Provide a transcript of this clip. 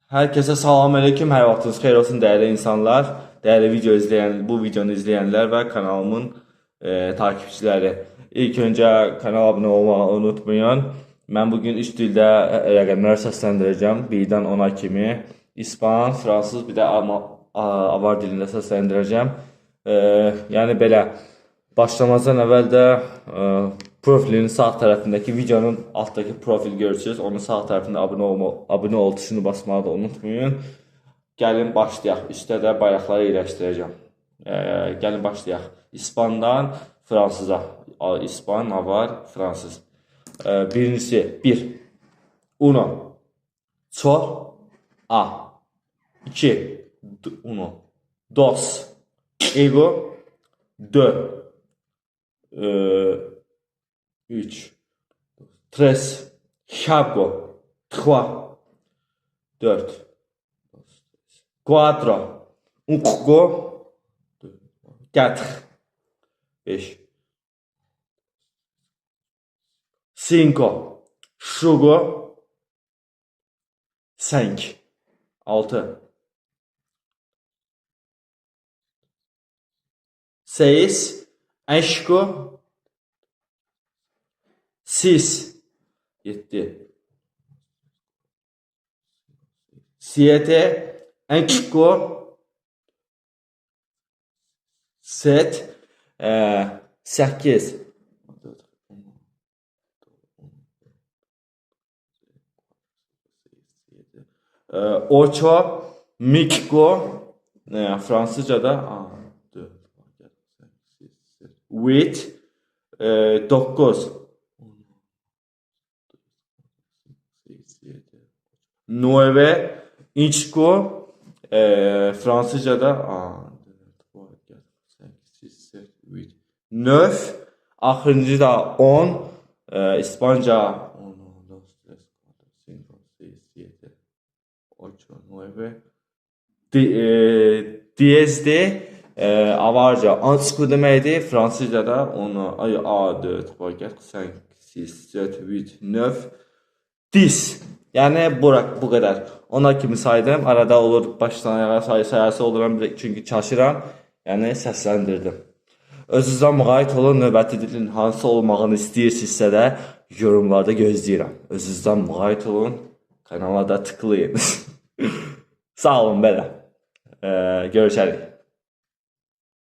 Herkese salam aleyküm, hər vaxtınız xeyir olsun dəyərli insanlar, dəyərli bu videonu izləyənlər və kanalımın takipçiləri. İlk öncə kanala abunə olmağı unutmayın. Mən bugün 3 dildə rəqəmlər səsləndirəcəm. 1-dən 10-a kimi. İspan, fransız, bir də avar dilində səsləndirəcəm. Yəni belə, başlamazdan əvvəl də profilin sağ tərəfindəki videonun altdakı profil görürsünüz. Onun sağ tərəfində abunə ol tuşunu basmağı da unutmayın. Gəlin başlayaq. Üstdə də bayraqları yerləşdirəcəm. Gəlin başlayaq. İspandan fransıza. İspan, avar, fransız. Birincisi 1. Uno. Sol. A. 2. Uno. Dos. Ego. 2. 3, 3, Chaco, 4, 4, Unco, 4, 5, 5, Sugo, 5, 6, 6, Aşko, 6, 7, 7, Aşko, 7, 8, 8, Mexico, Fransızca'da 8, 9, 9, Inçko, Fransızca'da 9, axırıncı da 10, İspanca 10, avarca Ançko deməkdir. Fransızca'da onu A4, 5, 6, 7, 8, 9, 10. Yəni bu qədər. Ona kimi saydım. Arada olur başdan ayağa sayası oluram çünki çaşıram. Yəni səsləndirdim. Özünüzdən müğayət olun. Növbəti dilin hansı olmağını istəyirsinizsə də yorumlarda gözləyirəm. Özünüzdən müğayət olun. Kanala da tıklayın. Sağ olun belə. Görüşərik.